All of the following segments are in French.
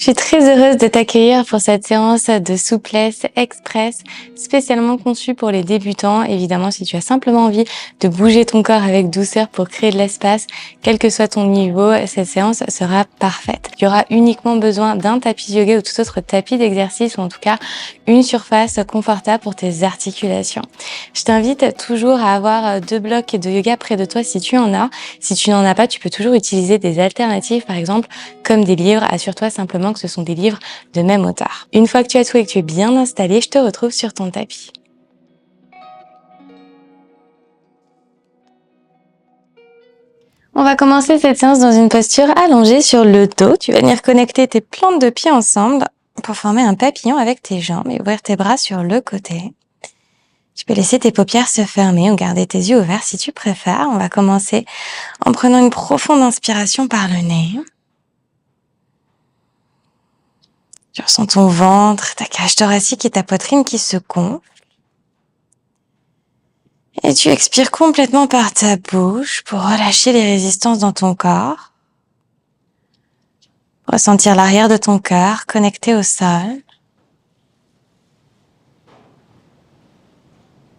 Je suis très heureuse de t'accueillir pour cette séance de souplesse express, spécialement conçue pour les débutants. Évidemment, si tu as simplement envie de bouger ton corps avec douceur pour créer de l'espace, quel que soit ton niveau, cette séance sera parfaite. Tu auras uniquement besoin d'un tapis de yoga ou tout autre tapis d'exercice, ou en tout cas une surface confortable pour tes articulations. Je t'invite toujours à avoir 2 blocs de yoga près de toi si tu en as. Si tu n'en as pas, tu peux toujours utiliser des alternatives, par exemple, comme des livres. Assure-toi simplement que ce sont des livres de même auteur. Une fois que tu as tout et que tu es bien installé, je te retrouve sur ton tapis. On va commencer cette séance dans une posture allongée sur le dos. Tu vas venir connecter tes plantes de pied ensemble pour former un papillon avec tes jambes et ouvrir tes bras sur le côté. Tu peux laisser tes paupières se fermer ou garder tes yeux ouverts si tu préfères. On va commencer en prenant une profonde inspiration par le nez. Tu ressens ton ventre, ta cage thoracique et ta poitrine qui se gonflent. Et tu expires complètement par ta bouche pour relâcher les résistances dans ton corps. Ressentir l'arrière de ton cœur connecté au sol.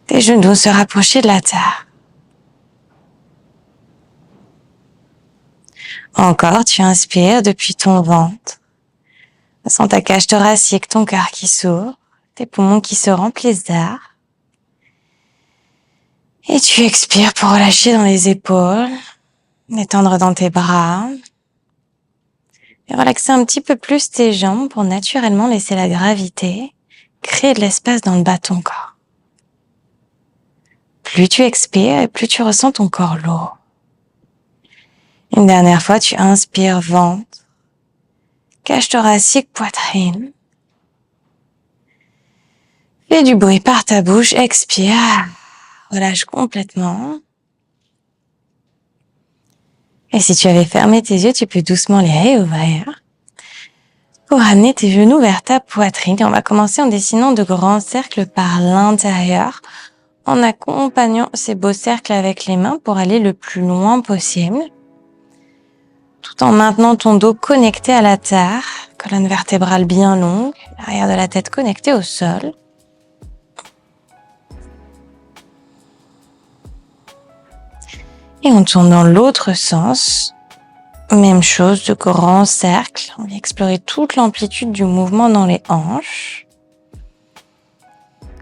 Tes genoux se rapprocher de la terre. Encore, tu inspires depuis ton ventre. Sens ta cage thoracique, ton cœur qui s'ouvre, tes poumons qui se remplissent d'air. Et tu expires pour relâcher dans les épaules, détendre dans tes bras. Et relaxer un petit peu plus tes jambes pour naturellement laisser la gravité créer de l'espace dans le bas de ton corps. Plus tu expires et plus tu ressens ton corps lourd. Une dernière fois, tu inspires ventre, cage thoracique, poitrine. Fais du bruit par ta bouche, expire, relâche complètement. Et si tu avais fermé tes yeux, tu peux doucement les réouvrir pour ramener tes genoux vers ta poitrine. Et on va commencer en dessinant de grands cercles par l'intérieur, en accompagnant ces beaux cercles avec les mains pour aller le plus loin possible, tout en maintenant ton dos connecté à la terre, colonne vertébrale bien longue, l'arrière de la tête connecté au sol. Et on tourne dans l'autre sens. Même chose, de grands cercles. On va explorer toute l'amplitude du mouvement dans les hanches.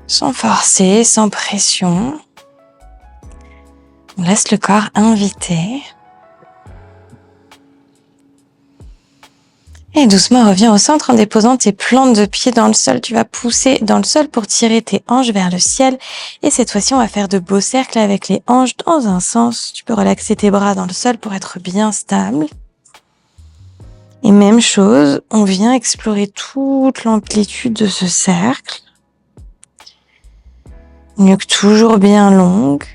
Sans forcer, sans pression. On laisse le corps inviter. Et doucement, reviens au centre en déposant tes plantes de pied dans le sol. Tu vas pousser dans le sol pour tirer tes hanches vers le ciel. Et cette fois-ci, on va faire de beaux cercles avec les hanches dans un sens. Tu peux relaxer tes bras dans le sol pour être bien stable. Et même chose, on vient explorer toute l'amplitude de ce cercle. Nuque toujours bien longue.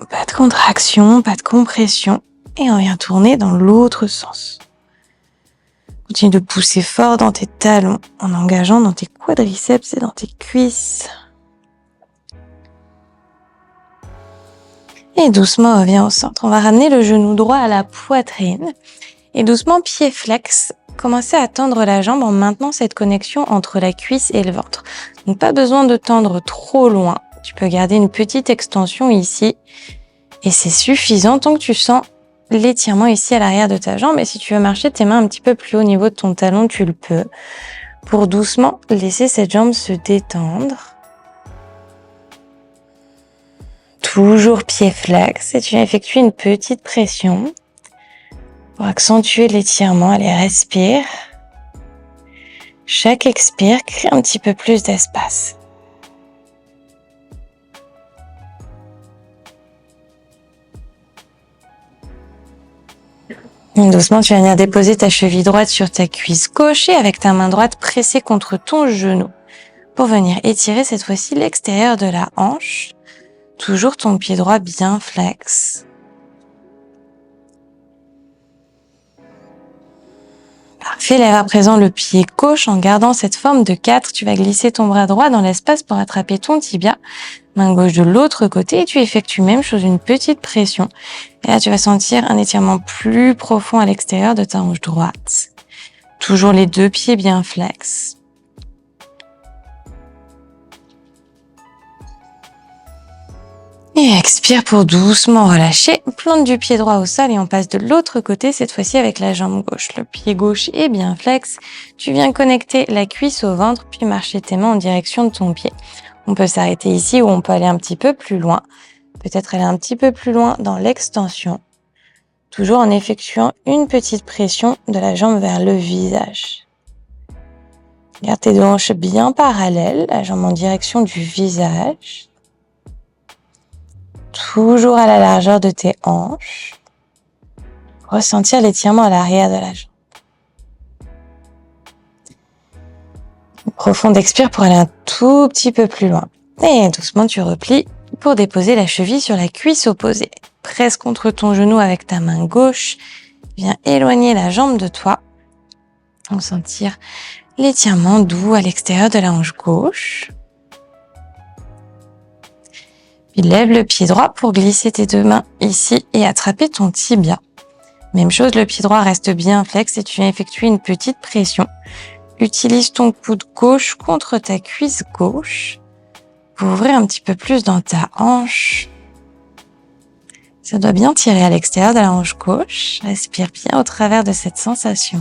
Pas de contraction, pas de compression. Et on vient tourner dans l'autre sens. Continue de pousser fort dans tes talons en engageant dans tes quadriceps et dans tes cuisses. Et doucement, reviens au centre. On va ramener le genou droit à la poitrine. Et doucement, pied flex, commencez à tendre la jambe en maintenant cette connexion entre la cuisse et le ventre. Donc pas besoin de tendre trop loin. Tu peux garder une petite extension ici. Et c'est suffisant tant que tu sens l'étirement ici à l'arrière de ta jambe. Et si tu veux marcher tes mains un petit peu plus haut au niveau de ton talon, tu le peux. Pour doucement laisser cette jambe se détendre. Toujours pied flex. Et tu effectues une petite pression pour accentuer l'étirement. Allez, respire. Chaque expire crée un petit peu plus d'espace. Doucement, tu vas venir déposer ta cheville droite sur ta cuisse gauche et avec ta main droite pressée contre ton genou pour venir étirer cette fois-ci l'extérieur de la hanche. Toujours ton pied droit bien flex. Parfait, lève à présent le pied gauche en gardant cette forme de 4. Tu vas glisser ton bras droit dans l'espace pour attraper ton tibia. Main gauche de l'autre côté et tu effectues même chose, une petite pression. Et là, tu vas sentir un étirement plus profond à l'extérieur de ta hanche droite. Toujours les deux pieds bien flex. Et expire pour doucement relâcher. Plante du pied droit au sol et on passe de l'autre côté, cette fois-ci avec la jambe gauche. Le pied gauche est bien flex. Tu viens connecter la cuisse au ventre, puis marcher tes mains en direction de ton pied. On peut s'arrêter ici ou on peut aller un petit peu plus loin. Peut-être aller un petit peu plus loin dans l'extension. Toujours en effectuant une petite pression de la jambe vers le visage. Garde tes deux hanches bien parallèles, la jambe en direction du visage. Toujours à la largeur de tes hanches. Ressentir l'étirement à l'arrière de la jambe. Une profonde expire pour aller un tout petit peu plus loin. Et doucement, tu replies pour déposer la cheville sur la cuisse opposée. Presse contre ton genou avec ta main gauche. Viens éloigner la jambe de toi. Ressentir l'étirement doux à l'extérieur de la hanche gauche. Puis lève le pied droit pour glisser tes deux mains ici et attraper ton tibia. Même chose, le pied droit reste bien flex et tu viens effectuer une petite pression. Utilise ton coude gauche contre ta cuisse gauche pour ouvrir un petit peu plus dans ta hanche. Ça doit bien tirer à l'extérieur de la hanche gauche. Respire bien au travers de cette sensation.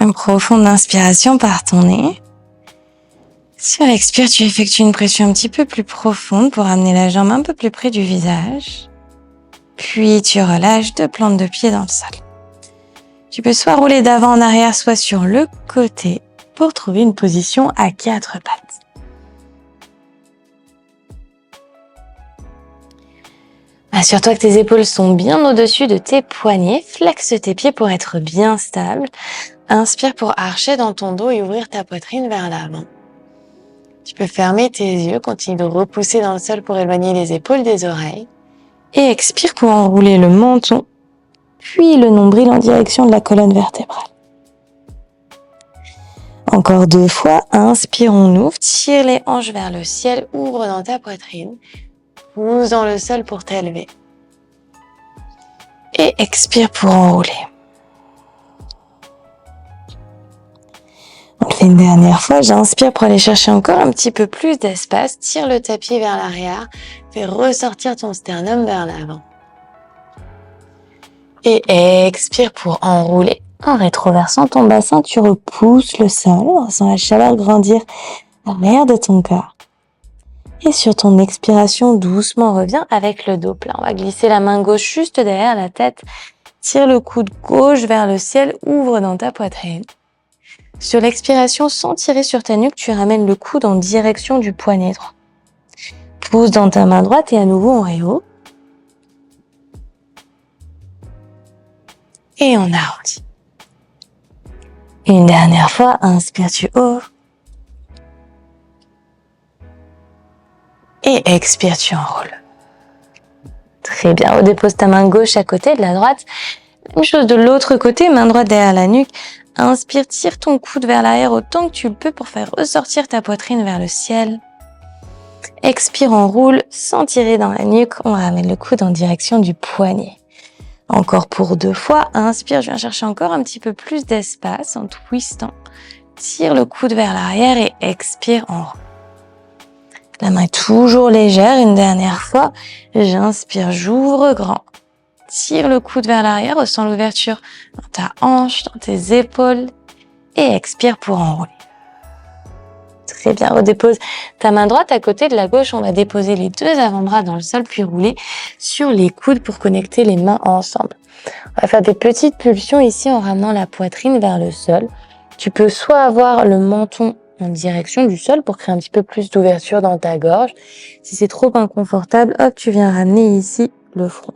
Une profonde inspiration par ton nez. Sur l'expire, tu effectues une pression un petit peu plus profonde pour amener la jambe un peu plus près du visage. Puis tu relâches deux plantes de pied dans le sol. Tu peux soit rouler d'avant en arrière, soit sur le côté pour trouver une position à quatre pattes. Assure-toi que tes épaules sont bien au-dessus de tes poignets. Flexe tes pieds pour être bien stable. Inspire pour archer dans ton dos et ouvrir ta poitrine vers l'avant. Tu peux fermer tes yeux, continue de repousser dans le sol pour éloigner les épaules des oreilles. Et expire pour enrouler le menton, puis le nombril en direction de la colonne vertébrale. Encore deux fois, inspire, on ouvre, tire les hanches vers le ciel, ouvre dans ta poitrine, pousse dans le sol pour t'élever. Et expire pour enrouler. On le fait une dernière fois, j'inspire pour aller chercher encore un petit peu plus d'espace, tire le tapis vers l'arrière, fais ressortir ton sternum vers l'avant. Et expire pour enrouler. En rétroversant ton bassin, tu repousses le sol, ressens la chaleur grandir à l'arrière de ton corps. Et sur ton expiration, doucement reviens avec le dos plat. On va glisser la main gauche juste derrière la tête, tire le coude gauche vers le ciel, ouvre dans ta poitrine. Sur l'expiration, sans tirer sur ta nuque, tu ramènes le coude en direction du poignet droit. Pousse dans ta main droite et à nouveau on réouvre. Et on arrondit. Une dernière fois, inspire, tu ouvres. Et expire, tu enroules. Très bien, redépose ta main gauche à côté de la droite. Même chose de l'autre côté, main droite derrière la nuque. Inspire, tire ton coude vers l'arrière autant que tu le peux pour faire ressortir ta poitrine vers le ciel. Expire, enroule, sans tirer dans la nuque. On ramène le coude en direction du poignet. Encore pour deux fois. Inspire, je viens chercher encore un petit peu plus d'espace en twistant. Tire le coude vers l'arrière et expire, enroule. La main est toujours légère. Une dernière fois. J'inspire, j'ouvre grand. Tire le coude vers l'arrière, ressens l'ouverture dans ta hanche, dans tes épaules et expire pour enrouler. Très bien, redépose ta main droite à côté de la gauche. On va déposer les deux avant-bras dans le sol puis rouler sur les coudes pour connecter les mains ensemble. On va faire des petites pulsions ici en ramenant la poitrine vers le sol. Tu peux soit avoir le menton en direction du sol pour créer un petit peu plus d'ouverture dans ta gorge. Si c'est trop inconfortable, hop, tu viens ramener ici le front.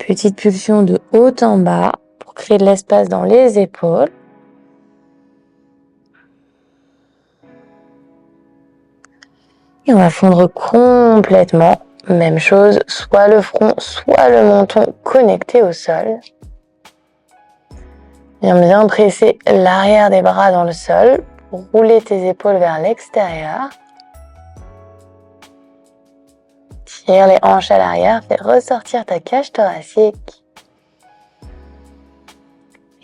Petite pulsion de haut en bas pour créer de l'espace dans les épaules. Et on va fondre complètement. Même chose, soit le front, soit le menton connecté au sol. Viens bien presser l'arrière des bras dans le sol pour rouler tes épaules vers l'extérieur. Tire les hanches à l'arrière, fais ressortir ta cage thoracique.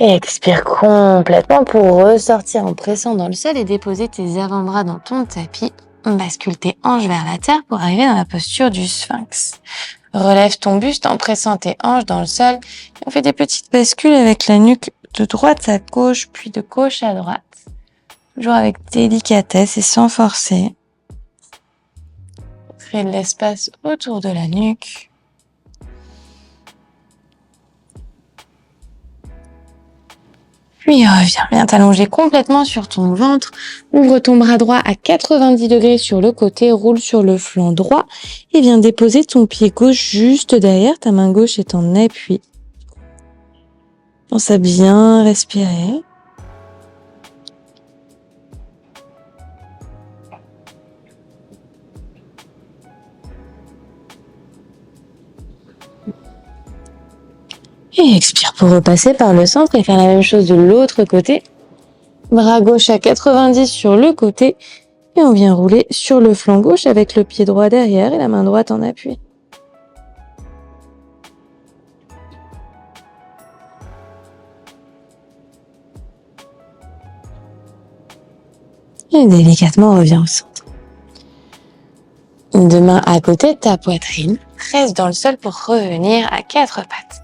Et expire complètement pour ressortir en pressant dans le sol et déposer tes avant-bras dans ton tapis. On bascule tes hanches vers la terre pour arriver dans la posture du sphinx. Relève ton buste en pressant tes hanches dans le sol. Et on fait des petites bascules avec la nuque de droite à gauche, puis de gauche à droite. Toujours avec délicatesse et sans forcer. Créer de l'espace autour de la nuque. Puis reviens, viens t'allonger complètement sur ton ventre. Ouvre ton bras droit à 90 degrés sur le côté, roule sur le flanc droit et viens déposer ton pied gauche juste derrière. Ta main gauche est en appui. Pense à bien respirer. Et expire pour repasser par le centre et faire la même chose de l'autre côté. Bras gauche à 90 sur le côté. Et on vient rouler sur le flanc gauche avec le pied droit derrière et la main droite en appui. Et délicatement, on revient au centre. Deux mains à côté de ta poitrine. Reste dans le sol pour revenir à quatre pattes.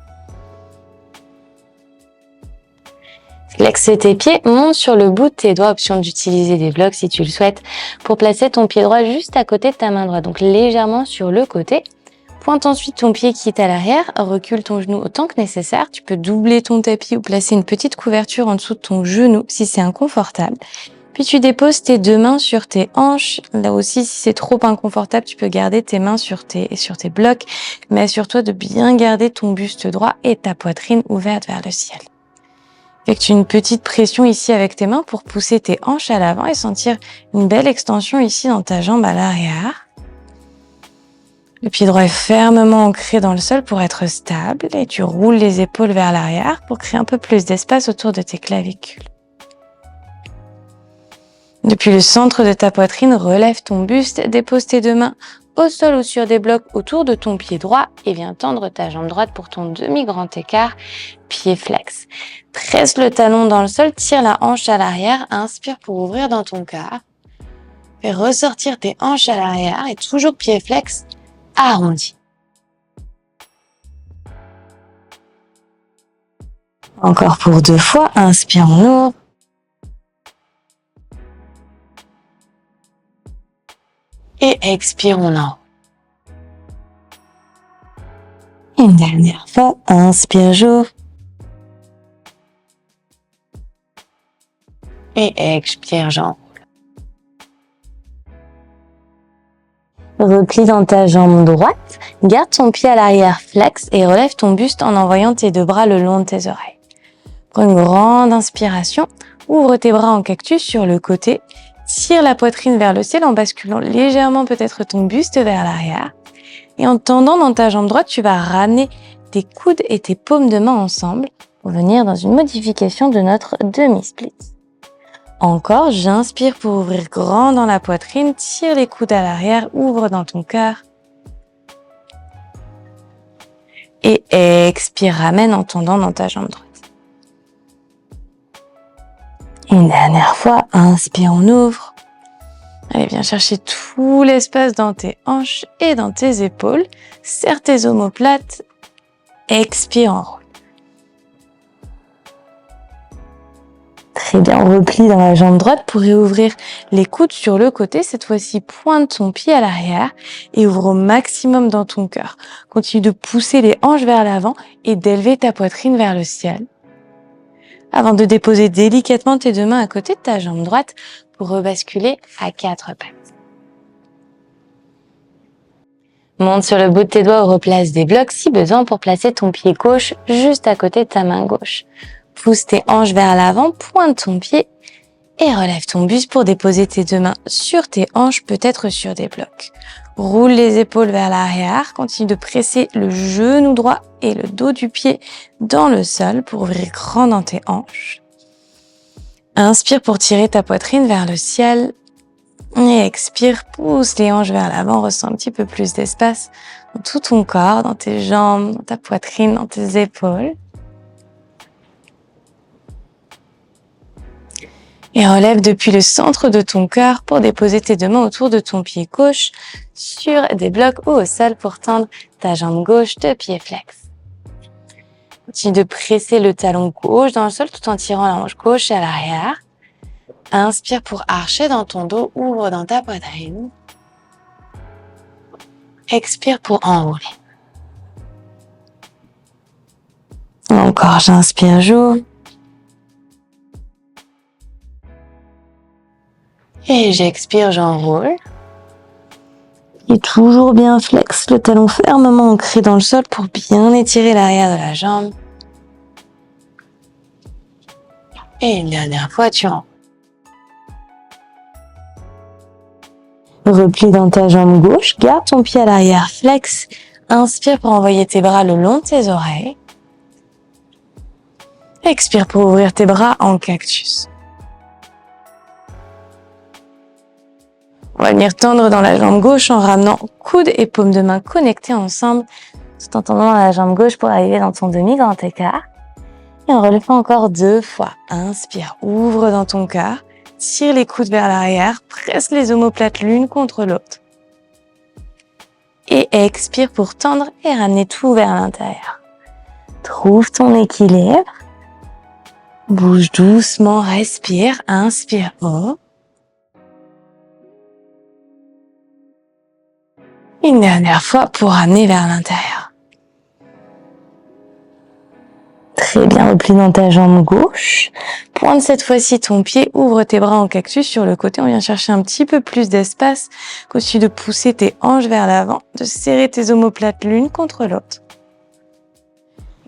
Flexe tes pieds, monte sur le bout de tes doigts, option d'utiliser des blocs si tu le souhaites, pour placer ton pied droit juste à côté de ta main droite, donc légèrement sur le côté. Pointe ensuite ton pied qui est à l'arrière, recule ton genou autant que nécessaire. Tu peux doubler ton tapis ou placer une petite couverture en dessous de ton genou si c'est inconfortable. Puis tu déposes tes deux mains sur tes hanches. Là aussi, si c'est trop inconfortable, tu peux garder tes mains sur tes blocs, mais assure-toi de bien garder ton buste droit et ta poitrine ouverte vers le ciel. Effectue une petite pression ici avec tes mains pour pousser tes hanches à l'avant et sentir une belle extension ici dans ta jambe à l'arrière. Le pied droit est fermement ancré dans le sol pour être stable et tu roules les épaules vers l'arrière pour créer un peu plus d'espace autour de tes clavicules. Depuis le centre de ta poitrine, relève ton buste, dépose tes deux mains au sol ou sur des blocs autour de ton pied droit et viens tendre ta jambe droite pour ton demi-grand écart, pied flex. Presse le talon dans le sol, tire la hanche à l'arrière, inspire pour ouvrir dans ton cœur. Fais ressortir tes hanches à l'arrière et toujours pied flex, arrondi. Encore pour deux fois, inspire, on ouvre. Et expire, on enroule. Une dernière fois, inspire, j'ouvre. Et expire, j'enroule. Replie dans ta jambe droite, garde ton pied à l'arrière flex et relève ton buste en envoyant tes deux bras le long de tes oreilles. Prends une grande inspiration, ouvre tes bras en cactus sur le côté, tire la poitrine vers le ciel en basculant légèrement peut-être ton buste vers l'arrière. Et en tendant dans ta jambe droite, tu vas ramener tes coudes et tes paumes de main ensemble pour venir dans une modification de notre demi-split. Encore, j'inspire pour ouvrir grand dans la poitrine, tire les coudes à l'arrière, ouvre dans ton cœur. Et expire, ramène en tendant dans ta jambe droite. Une dernière fois, inspire, on ouvre. Allez, viens chercher tout l'espace dans tes hanches et dans tes épaules. Serre tes omoplates. Expire, enroule. Très bien, replie dans la jambe droite pour réouvrir les coudes sur le côté. Cette fois-ci, pointe ton pied à l'arrière et ouvre au maximum dans ton cœur. Continue de pousser les hanches vers l'avant et d'élever ta poitrine vers le ciel. Avant de déposer délicatement tes deux mains à côté de ta jambe droite pour rebasculer à quatre pattes. Monte sur le bout de tes doigts ou replace des blocs si besoin pour placer ton pied gauche juste à côté de ta main gauche. Pousse tes hanches vers l'avant, pointe ton pied et relève ton buste pour déposer tes deux mains sur tes hanches, peut-être sur des blocs. Roule les épaules vers l'arrière, continue de presser le genou droit et le dos du pied dans le sol pour ouvrir grand dans tes hanches. Inspire pour tirer ta poitrine vers le ciel et expire, pousse les hanches vers l'avant, ressens un petit peu plus d'espace dans tout ton corps, dans tes jambes, dans ta poitrine, dans tes épaules. Et relève depuis le centre de ton cœur pour déposer tes deux mains autour de ton pied gauche sur des blocs ou au sol pour tendre ta jambe gauche de pied flex. Continue de presser le talon gauche dans le sol tout en tirant la hanche gauche à l'arrière. Inspire pour archer dans ton dos, ouvre dans ta poitrine. Expire pour enrouler. Encore, j'inspire, j'ouvre. Et j'expire, j'enroule. Et toujours bien flex, le talon fermement ancré dans le sol pour bien étirer l'arrière de la jambe. Et une dernière fois, tu enroules. Replie dans ta jambe gauche, garde ton pied à l'arrière, flex. Inspire pour envoyer tes bras le long de tes oreilles. Expire pour ouvrir tes bras en cactus. On va venir tendre dans la jambe gauche en ramenant coude et paume de main connectés ensemble, tout en tendant la jambe gauche pour arriver dans ton demi-grand écart. Et en relevant encore 2 fois. Inspire, ouvre dans ton cœur, tire les coudes vers l'arrière, presse les omoplates l'une contre l'autre. Et expire pour tendre et ramener tout vers l'intérieur. Trouve ton équilibre. Bouge doucement, respire, inspire haut. Une dernière fois pour ramener vers l'intérieur. Très bien, replie dans ta jambe gauche. Pointe cette fois-ci ton pied, ouvre tes bras en cactus sur le côté. On vient chercher un petit peu plus d'espace. Continue de pousser tes hanches vers l'avant, de serrer tes omoplates l'une contre l'autre.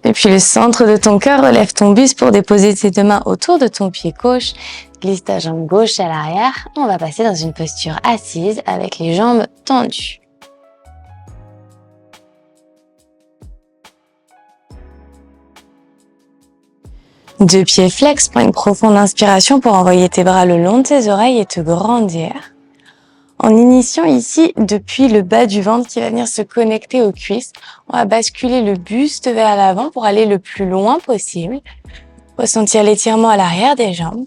Depuis le centre de ton cœur, relève ton buste pour déposer tes deux mains autour de ton pied gauche. Glisse ta jambe gauche à l'arrière. On va passer dans une posture assise avec les jambes tendues. Deux pieds flex, prends une profonde inspiration pour envoyer tes bras le long de tes oreilles et te grandir. En initiant ici depuis le bas du ventre qui va venir se connecter aux cuisses, on va basculer le buste vers l'avant pour aller le plus loin possible. Ressentir l'étirement à l'arrière des jambes.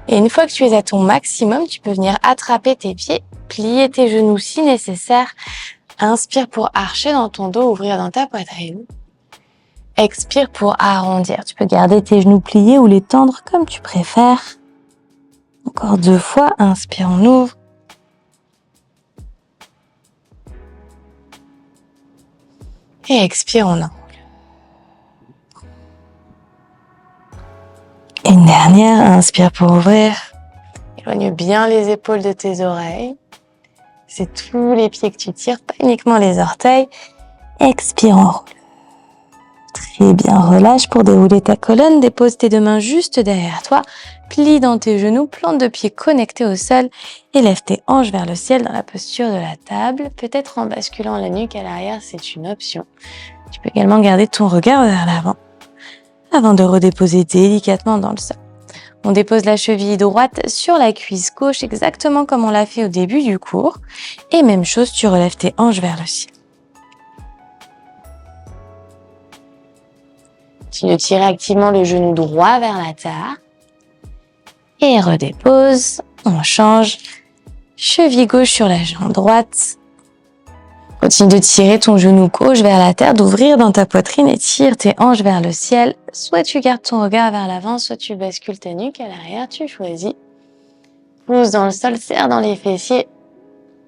Et une fois que tu es à ton maximum, tu peux venir attraper tes pieds, plier tes genoux si nécessaire. Inspire pour archer dans ton dos, ouvrir dans ta poitrine. Expire pour arrondir. Tu peux garder tes genoux pliés ou les tendre comme tu préfères. Encore 2 fois. Inspire, on ouvre. Et expire, on enroule. Une dernière. Inspire pour ouvrir. Éloigne bien les épaules de tes oreilles. C'est tous les pieds que tu tires, pas uniquement les orteils. Expire, on roule. Très bien, relâche pour dérouler ta colonne, dépose tes deux mains juste derrière toi, plie dans tes genoux, plante de pieds connectés au sol et lève tes hanches vers le ciel dans la posture de la table, peut-être en basculant la nuque à l'arrière, c'est une option. Tu peux également garder ton regard vers l'avant avant de redéposer délicatement dans le sol. On dépose la cheville droite sur la cuisse gauche exactement comme on l'a fait au début du cours et même chose, tu relèves tes hanches vers le ciel. Continue de tirer activement le genou droit vers la terre. Et redépose. On change. Cheville gauche sur la jambe droite. Continue de tirer ton genou gauche vers la terre, d'ouvrir dans ta poitrine et tire tes hanches vers le ciel. Soit tu gardes ton regard vers l'avant, soit tu bascules ta nuque à l'arrière, tu choisis. Pousse dans le sol, serre dans les fessiers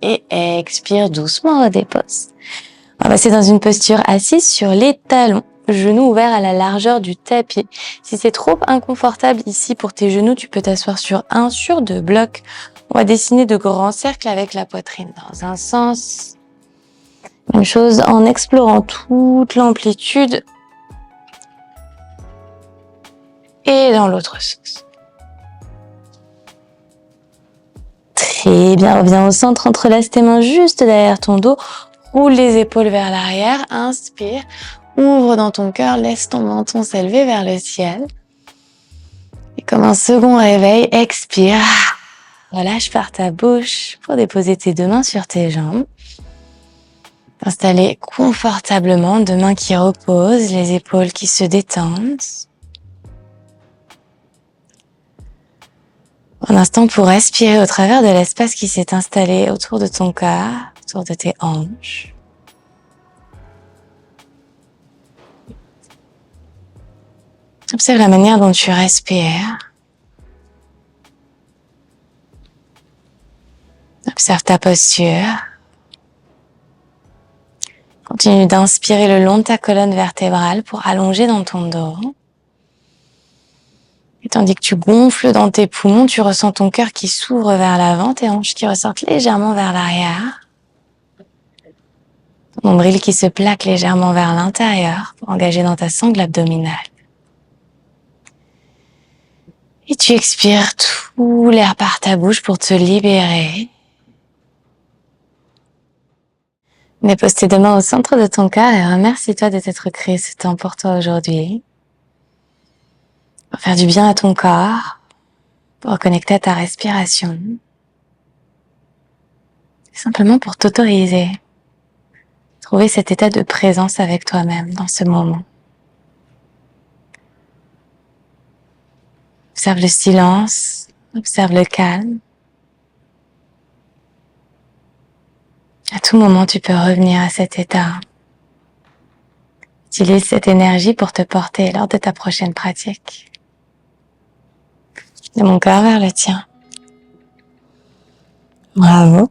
et expire doucement, redépose. On va passer dans une posture assise sur les talons. Genoux ouverts à la largeur du tapis. Si c'est trop inconfortable ici pour tes genoux, tu peux t'asseoir sur 1, sur 2 blocs. On va dessiner de grands cercles avec la poitrine dans un sens. Même chose en explorant toute l'amplitude. Et dans l'autre sens. Très bien, reviens au centre, entrelace tes mains juste derrière ton dos. Roule les épaules vers l'arrière, inspire. Ouvre dans ton cœur, laisse ton menton s'élever vers le ciel. Et comme un second réveil, expire. Relâche par ta bouche pour déposer tes deux mains sur tes jambes. T'installer confortablement, deux mains qui reposent, les épaules qui se détendent. Un instant pour respirer au travers de l'espace qui s'est installé autour de ton corps, autour de tes hanches. Observe la manière dont tu respires. Observe ta posture. Continue d'inspirer le long de ta colonne vertébrale pour allonger dans ton dos. Et tandis que tu gonfles dans tes poumons, tu ressens ton cœur qui s'ouvre vers l'avant, tes hanches qui ressortent légèrement vers l'arrière. Ton nombril qui se plaque légèrement vers l'intérieur pour engager dans ta sangle abdominale. Et tu expires tout l'air par ta bouche pour te libérer. Dépose tes deux mains au centre de ton cœur et remercie-toi de t'être créé ce temps pour toi aujourd'hui. Pour faire du bien à ton corps, pour reconnecter à ta respiration. Simplement pour t'autoriser. Trouver cet état de présence avec toi-même dans ce moment. Observe le silence, observe le calme. À tout moment, tu peux revenir à cet état. Utilise cette énergie pour te porter lors de ta prochaine pratique. De mon cœur vers le tien. Bravo.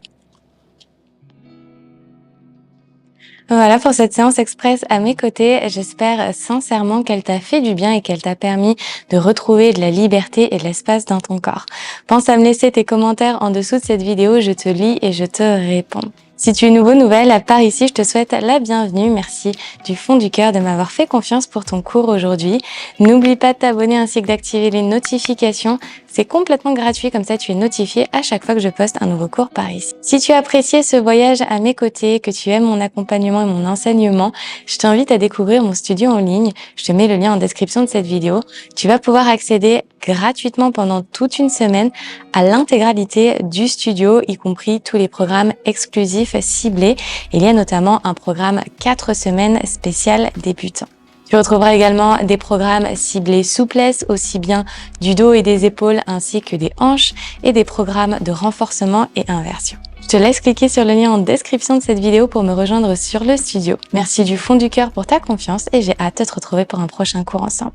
Voilà pour cette séance express à mes côtés. J'espère sincèrement qu'elle t'a fait du bien et qu'elle t'a permis de retrouver de la liberté et de l'espace dans ton corps. Pense à me laisser tes commentaires en dessous de cette vidéo, je te lis et je te réponds. Si tu es nouvelle par ici, je te souhaite la bienvenue. Merci du fond du cœur de m'avoir fait confiance pour ton cours aujourd'hui. N'oublie pas de t'abonner ainsi que d'activer les notifications. C'est complètement gratuit, comme ça tu es notifié à chaque fois que je poste un nouveau cours par ici. Si tu as apprécié ce voyage à mes côtés, que tu aimes mon accompagnement et mon enseignement, je t'invite à découvrir mon studio en ligne. Je te mets le lien en description de cette vidéo. Tu vas pouvoir accéder gratuitement pendant toute une semaine à l'intégralité du studio, y compris tous les programmes exclusifs ciblés. Il y a notamment un programme 4 semaines spécial débutant. Tu retrouveras également des programmes ciblés souplesse, aussi bien du dos et des épaules ainsi que des hanches, et des programmes de renforcement et inversion. Je te laisse cliquer sur le lien en description de cette vidéo pour me rejoindre sur le studio. Merci du fond du cœur pour ta confiance et j'ai hâte de te retrouver pour un prochain cours ensemble.